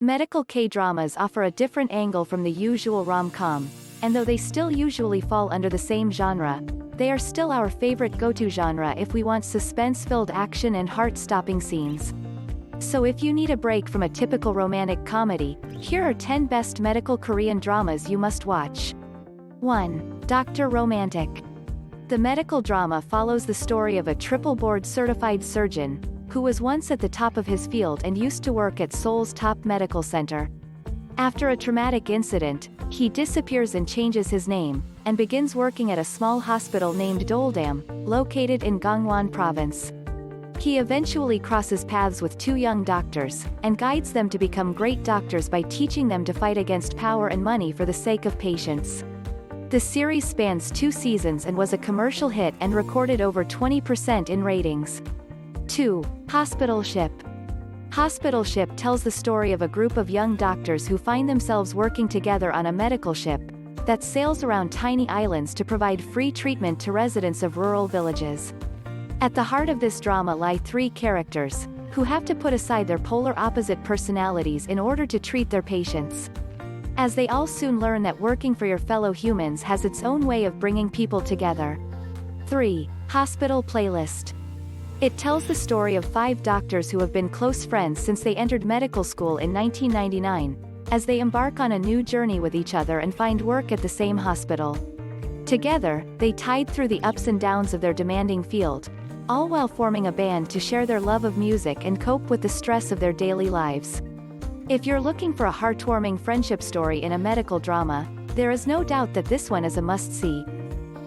Medical K-dramas offer a different angle from the usual rom-com, and though they still usually fall under the same genre, they are still our favorite go-to genre if we want suspense-filled action and heart-stopping scenes. So if you need a break from a typical romantic comedy, here are 10 best medical Korean dramas you must watch. 1. Dr. Romantic. The medical drama follows the story of a triple board-certified surgeon, who was once at the top of his field and used to work at Seoul's top medical center. After a traumatic incident, he disappears and changes his name, and begins working at a small hospital named Doldam, located in Gangwon province. He eventually crosses paths with two young doctors, and guides them to become great doctors by teaching them to fight against power and money for the sake of patients. The series spans 2 seasons and was a commercial hit and recorded over 20% in ratings. 2. Hospital Ship. Hospital Ship tells the story of a group of young doctors who find themselves working together on a medical ship that sails around tiny islands to provide free treatment to residents of rural villages. At the heart of this drama lie 3 characters, who have to put aside their polar opposite personalities in order to treat their patients. As they all soon learn that working for your fellow humans has its own way of bringing people together. 3. Hospital Playlist. It tells the story of 5 doctors who have been close friends since they entered medical school in 1999, as they embark on a new journey with each other and find work at the same hospital. Together, they tide through the ups and downs of their demanding field, all while forming a band to share their love of music and cope with the stress of their daily lives. If you're looking for a heartwarming friendship story in a medical drama, there is no doubt that this one is a must-see.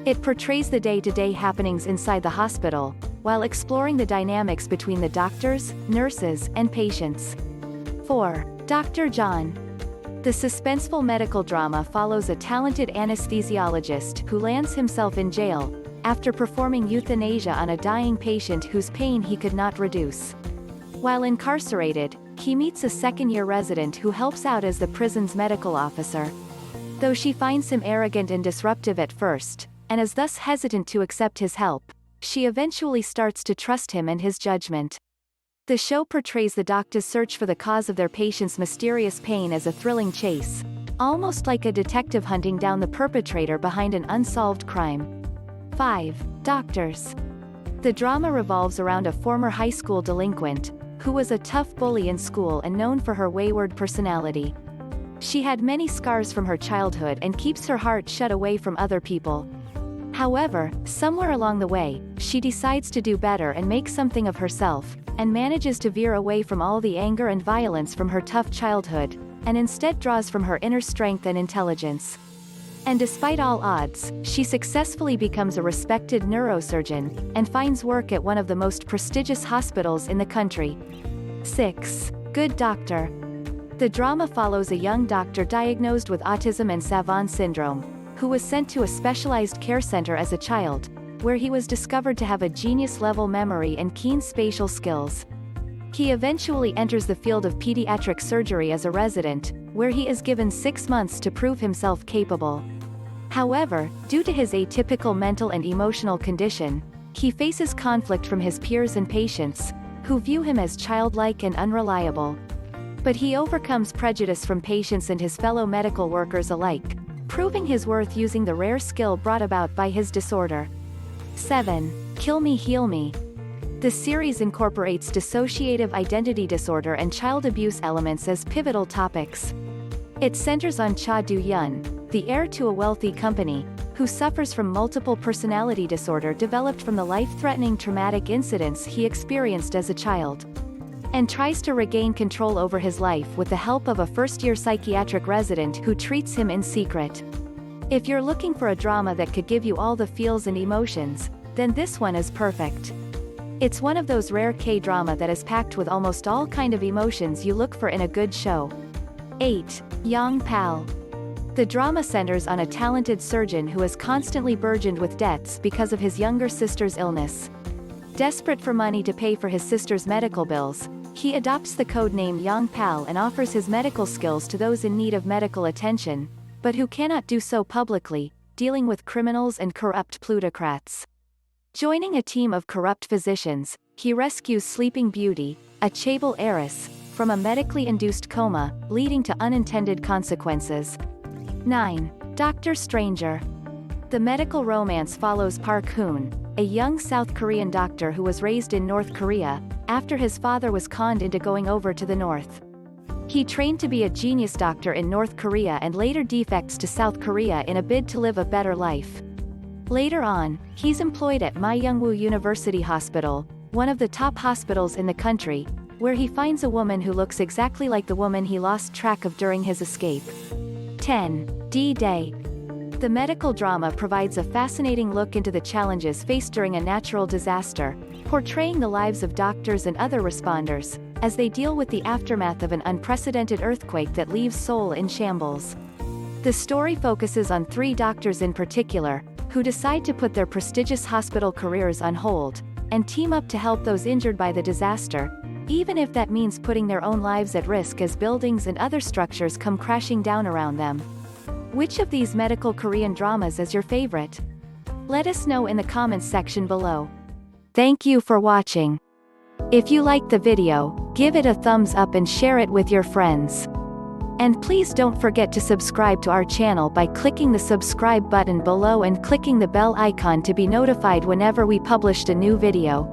It portrays the day-to-day happenings inside the hospital, while exploring the dynamics between the doctors, nurses, and patients. 4. Dr. John. The suspenseful medical drama follows a talented anesthesiologist who lands himself in jail, after performing euthanasia on a dying patient whose pain he could not reduce. While incarcerated, he meets a second-year resident who helps out as the prison's medical officer. Though she finds him arrogant and disruptive at first, and is thus hesitant to accept his help, she eventually starts to trust him and his judgment. The show portrays the doctor's search for the cause of their patient's mysterious pain as a thrilling chase, almost like a detective hunting down the perpetrator behind an unsolved crime. 5. Doctors. The drama revolves around a former high school delinquent, who was a tough bully in school and known for her wayward personality. She had many scars from her childhood and keeps her heart shut away from other people. However, somewhere along the way, she decides to do better and make something of herself, and manages to veer away from all the anger and violence from her tough childhood, and instead draws from her inner strength and intelligence. And despite all odds, she successfully becomes a respected neurosurgeon, and finds work at one of the most prestigious hospitals in the country. 6. Good Doctor. The drama follows a young doctor diagnosed with autism and Savant syndrome, who was sent to a specialized care center as a child, where he was discovered to have a genius-level memory and keen spatial skills. He eventually enters the field of pediatric surgery as a resident, where he is given 6 months to prove himself capable. However, due to his atypical mental and emotional condition, he faces conflict from his peers and patients, who view him as childlike and unreliable. But he overcomes prejudice from patients and his fellow medical workers alike, proving his worth using the rare skill brought about by his disorder. 7. Kill Me Heal Me. The series incorporates dissociative identity disorder and child abuse elements as pivotal topics. It centers on Cha Do-yeon, the heir to a wealthy company, who suffers from multiple personality disorder developed from the life-threatening traumatic incidents he experienced as a child, and tries to regain control over his life with the help of a first-year psychiatric resident who treats him in secret. If you're looking for a drama that could give you all the feels and emotions, then this one is perfect. It's one of those rare K-drama that is packed with almost all kind of emotions you look for in a good show. 8. Yong Pal. The drama centers on a talented surgeon who is constantly burdened with debts because of his younger sister's illness. Desperate for money to pay for his sister's medical bills, he adopts the code name Yong Pal and offers his medical skills to those in need of medical attention, but who cannot do so publicly, dealing with criminals and corrupt plutocrats. Joining a team of corrupt physicians, he rescues Sleeping Beauty, a chaebol heiress, from a medically induced coma, leading to unintended consequences. 9. Dr. Stranger. The medical romance follows Park Hoon, a young South Korean doctor who was raised in North Korea, after his father was conned into going over to the North. He trained to be a genius doctor in North Korea and later defects to South Korea in a bid to live a better life. Later on, he's employed at Myeongwoo University Hospital, one of the top hospitals in the country, where he finds a woman who looks exactly like the woman he lost track of during his escape. 10. D-Day. The medical drama provides a fascinating look into the challenges faced during a natural disaster, portraying the lives of doctors and other responders, as they deal with the aftermath of an unprecedented earthquake that leaves Seoul in shambles. The story focuses on 3 doctors in particular, who decide to put their prestigious hospital careers on hold, and team up to help those injured by the disaster, even if that means putting their own lives at risk as buildings and other structures come crashing down around them. Which of these medical Korean dramas is your favorite? Let us know in the comments section below. Thank you for watching. If you liked the video, give it a thumbs up and share it with your friends. And please don't forget to subscribe to our channel by clicking the subscribe button below and clicking the bell icon to be notified whenever we published a new video.